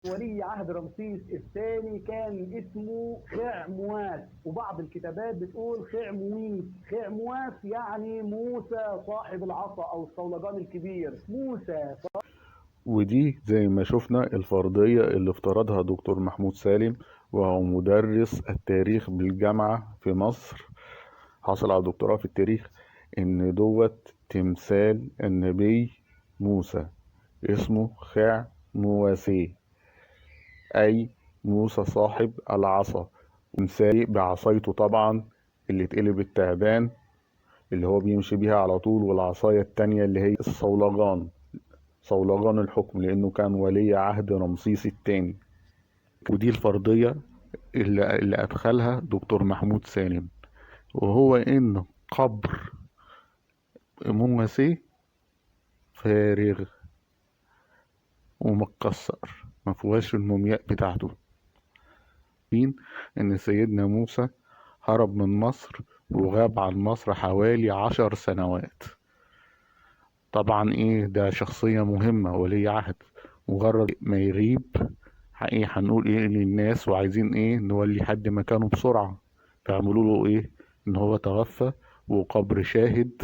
ولي عهد رمسيس الثاني كان اسمه خعمواس، وبعض الكتابات بتقول خعمويس. خعمواس يعني موسى صاحب العصا او الصولجان الكبير. موسى. ودي زي ما شفنا الفرضية اللي افترضها دكتور محمود سالم، وهو مدرس التاريخ بالجامعة في مصر، حصل على دكتوراه في التاريخ، إن دوت تمثال النبي موسى اسمه خع مواسي، أي موسى صاحب العصا، ومسايق بعصايته طبعا اللي اتقلبت تعبان، اللي هو بيمشي بيها على طول، والعصاية التانية اللي هي الصولجان، صولجان الحكم، لأنه كان ولي عهد رمسيس الثاني. ودي الفرضية اللي أدخلها دكتور محمود سالم، وهو إن قبر مواسي فارغ ومتكسر، مفيهوش المومياء بتاعته. إن سيدنا موسى هرب من مصر وغاب عن مصر حوالي 10 سنوات. طبعا ده شخصية مهمة، ولي عهد، مجرد ما يغيب هنقول للناس، وعايزين نولي حد مكانه بسرعة، فيعملوا له ان هو توفى، وقبر شاهد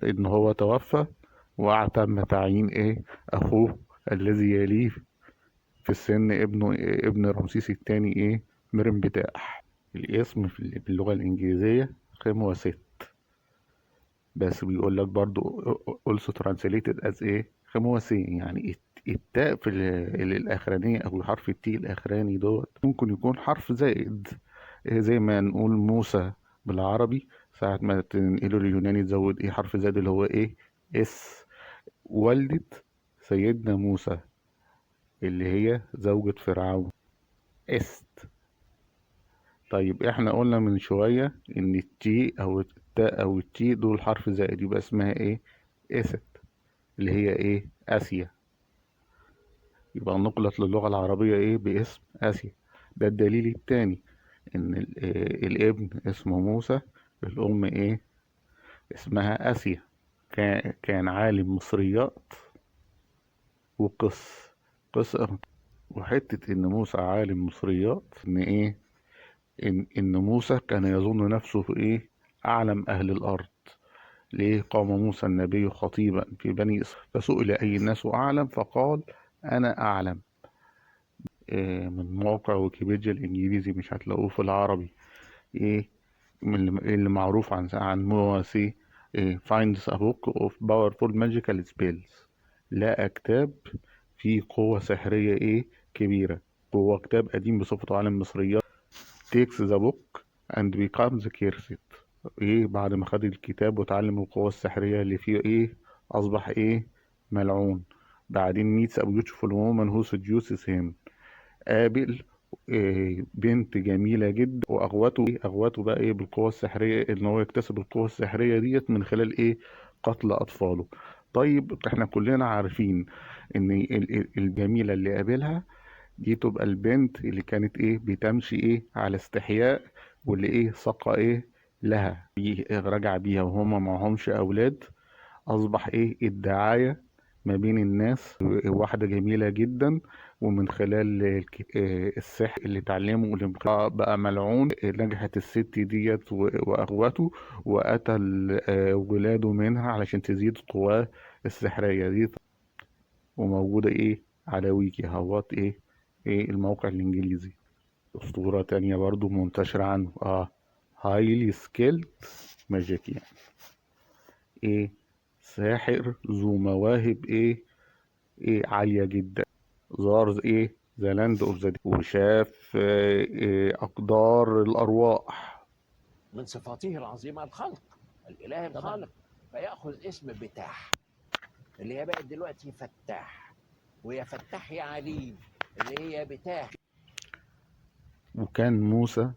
ان هو توفى، وتم تعيين اخوه الذي يليه في السن، ابن رمسيس الثاني مرنبتاح. الاسم باللغة الإنجليزية خموست، بس بيقول لك برضو also translated as خموسي، يعني التاء في الأخرانية أو حرف التي الأخراني دوت ممكن يكون حرف زائد، زي ما نقول موسى بالعربي، ساعة ما تنقله اليوناني تزود حرف زائد اللي هو اس. والدة سيدنا موسى اللي هي زوجة فرعون است. طيب احنا قلنا من شوية ان التي او التاء او التي دول حرف زائد، يبقى اسمها است، اللي هي اسيا، يبقى نقلت للغة العربية باسم اسيا. ده الدليل التاني ان الابن اسمه موسى، الام اسمها اسيا. كان عالم مصريات وقصة. وحتة ان موسى عالم مصريات، ان موسى كان يظن نفسه اعلم اهل الارض. ليه؟ قام موسى النبي خطيبا في بني إسرائيل، فسئل أي الناس أعلم فقال أنا أعلم. من موقع ويكيبيديا الإنجليزي، مش هتلاقوه في العربي. إيه من اللي معروف عن موسى، finds a book of powerful magical spells، لقى كتاب فيه قوة سحرية كبيرة. هو كتاب قديم بصفته عالم مصريات. takes the book and becomes cursed. بعد ما خد الكتاب وتعلم القوة السحرية اللي فيه أصبح ملعون. بعدين meets a beautiful woman who seduces him. قابل بنت جميلة جدا، وأغوته بقى بالقوة السحرية، إن هو يكتسب القوة السحرية ديت من خلال قتل أطفاله. طيب احنا كلنا عارفين إن الجميلة اللي قابلها دي تبقى البنت اللي كانت بتمشي على استحياء، واللي سقى لها، رجع بيها وهما معهمش اولاد. اصبح الدعاية ما بين الناس، واحدة جميلة جدا، ومن خلال السحر اللي اتعلمه بقى ملعون. نجحت الست ديت واغوته، وقتل ولاده منها علشان تزيد قواه السحرية دي. وموجودة على ويكي هوت الموقع الإنجليزي. أسطورة تانية برضو منتشرة عنه highly skilled magician، ساحر ذو مواهب عالية جدا. زار ذا لاند اوف ذا، وشاف أقدار الأرواح. من صفاته العظيمة الخلق، الإله الخالق، فيأخذ اسم بتاح اللي هي بقت دلوقتي فتاح، وهي فتاح يا عليم اللي هي بتاح. وكان موسى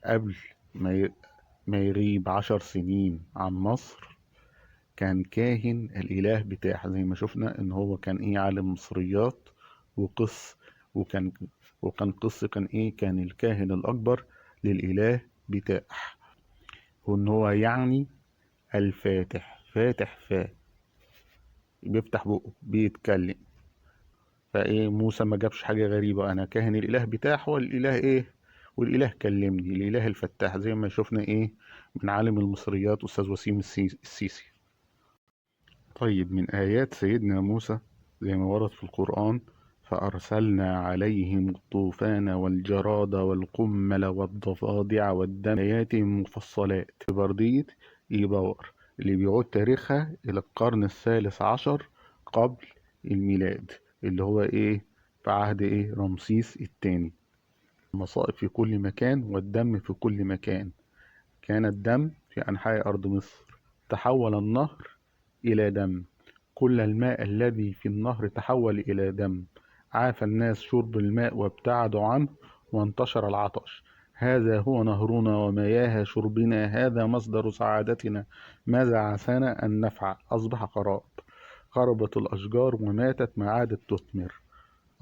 قبل ما يغيب 10 سنين عن مصر كان كاهن الإله بتاعه، زي ما شفنا إن هو كان عالم مصريات وقس. وكان كان الكاهن الأكبر للإله بتاح، وإن هو يعني الفاتح، فاتح بيفتح بقه بيتكلم. فايه موسى ما جابش حاجة غريبة، انا كاهن الاله بتاعه والاله ايه، والاله كلمني، الاله الفتاح، زي ما شفنا ايه من عالم المصريات استاذ وسيم السيسي. طيب من ايات سيدنا موسى زي ما ورد في القرآن: فأرسلنا عليهم الطوفان والجراد والقمل والضفادع والدم آيات مفصلات. بردية إيباور اللي بيعود تاريخها إلى القرن الثالث عشر قبل الميلاد، اللي هو إيه في عهد إيه رمسيس الثاني. المصائب في كل مكان والدم في كل مكان. كان الدم في أنحاء أرض مصر، تحول النهر إلى دم، كل الماء الذي في النهر تحول إلى دم، عاف الناس شرب الماء وابتعدوا عنه، وانتشر العطش. هذا هو نهرنا ومياه شربنا، هذا مصدر سعادتنا، ماذا عسانا أن نفعل؟ أصبح خراب، خربت الأشجار وماتت ما عادت تثمر.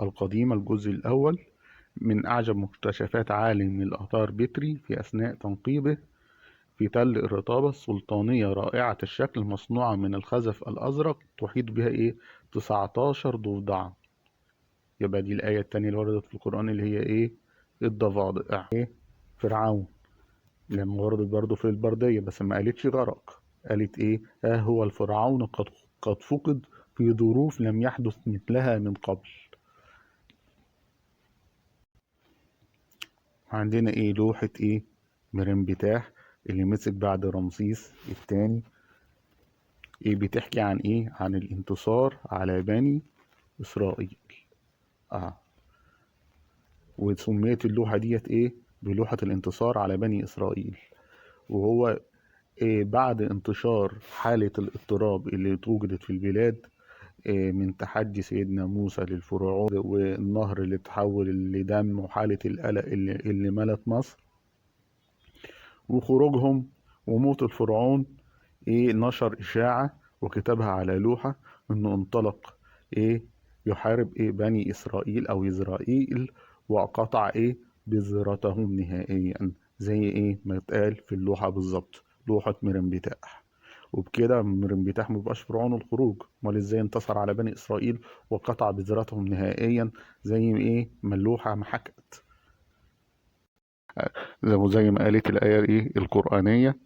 القديمة الجزء الأول من أعجب مكتشفات عالم الآثار بتري في أثناء تنقيبه في تل الرطابة السلطانية رائعة الشكل، مصنوعة من الخزف الأزرق، تحيط بها 19 ضفدعة. يبقى دي الآية التانية اللي وردت في القرآن اللي هي الضفادع. فرعون لما وردت برضه في البردية بس ما قالتش غرق، قالت هو الفرعون قد فقد في ظروف لم يحدث مثلها من قبل. عندنا لوحة مرنبتاح اللي مسك بعد رمسيس الثاني، بتحكي عن عن الانتصار على بني إسرائيل. وسميت اللوحة ديت بلوحة الانتصار على بني إسرائيل. وهو بعد انتشار حالة الاضطراب اللي توجدت في البلاد من تحدي سيدنا موسى للفرعون والنهر اللي تحول لدم وحالة القلق اللي ملت مصر وخروجهم وموت الفرعون، نشر إشاعة وكتبها على لوحة إنه انطلق يحارب بني إسرائيل أو إسرائيل، وقطع بذرتهم نهائيا، زي ما يتقال في اللوحة بالظبط، لوحة مرنبتاح. وبكده مرنبتاح مبقاش فرعون الخروج، امال ازاي انتصر على بني إسرائيل وقطع بذرتهم نهائيا زي ما اللوحة ما حكت، زي ما قالت الآية القرآنية.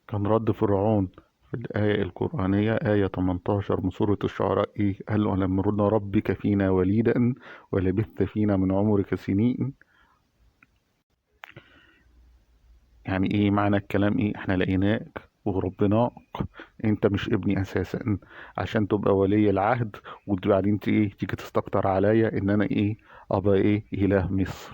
كان رد فرعون في الآية القرآنية آية 18 من سورة الشعراء قال له: ألم نرد ربك فينا وليدا ولبثت فينا من عمرك سنين. يعني معنى الكلام احنا لقيناك وربناك، انت مش ابني اساسا عشان تبقى ولي العهد، وبعدين تيجي تستكتر عليا ان انا ابقى اله مصر.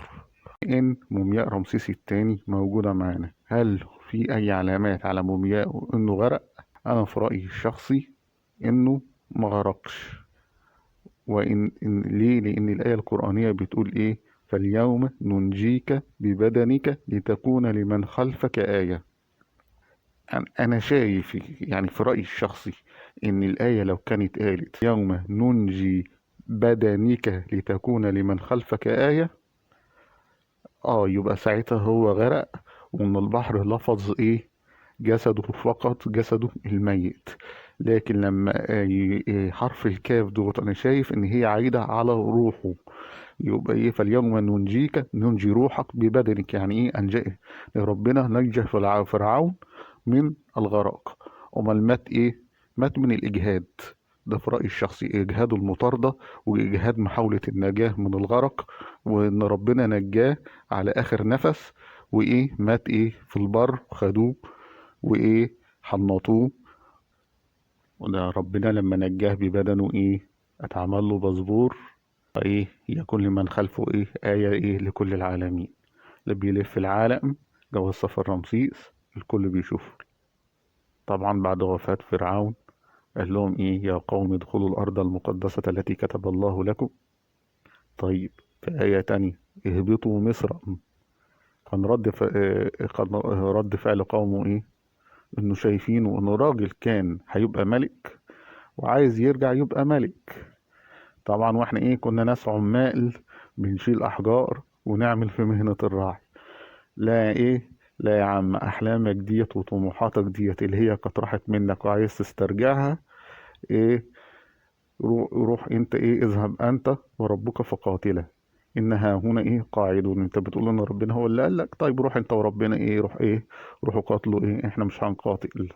ان مومياء رمسيس الثاني موجودة معانا، هل في اي علامات على مومياء انه غرق؟ انا في رأيي الشخصي انه ما غرقش. ليه؟ لان الايه القرانيه بتقول فاليوم ننجيك ببدنك لتكون لمن خلفك ايه. انا شايف يعني في رايي الشخصي ان الايه لو كانت قالت يوم ننجي بدنك لتكون لمن خلفك ايه، يبقى ساعتها هو غرق، وان البحر لفظ جسده فقط، جسده الميت. لكن لما حرف الكاف دوت انا شايف ان هي عايدة على روحه، يبقى فاليوم ننجيك، ننجي روحك ببدنك، يعني انجئ ربنا نجى فرعون من الغرق. امال مات مات من الاجهاد. ده في رأيي الشخصي اجهاد المطاردة واجهاد محاولة النجاة من الغرق، وان ربنا نجاه على اخر نفس، مات في البر، خدوه حنطوه، وده ربنا لما نجاه ببدنه اتعمل له بزبور، يكون لمن خلفه آية لكل العالمين. اللي بيلف العالم جواز سفر رمسيس الكل بيشوفه. طبعا بعد وفاة فرعون قال لهم يا قوم ادخلوا الأرض المقدسة التي كتب الله لكم. طيب في آية تانية اهبطوا مصر، كان رد فعل قومه انه شايفينه انه راجل كان هيبقى ملك وعايز يرجع يبقى ملك. طبعا واحنا كنا ناس عمال بنشيل احجار ونعمل في مهنة الراعي. لا لا يا عم، احلامك ديت وطموحاتك ديت اللي هي كانت راحت منك وعايز تسترجعها روح انت ايه، اذهب انت وربك فقاتلا انها هنا ايه قاعدون. انت بتقول ان ربنا هو اللي قال لك، طيب روح انت وربنا ايه، روح ايه، روحوا قاتلوا ايه، احنا مش هنقاتل.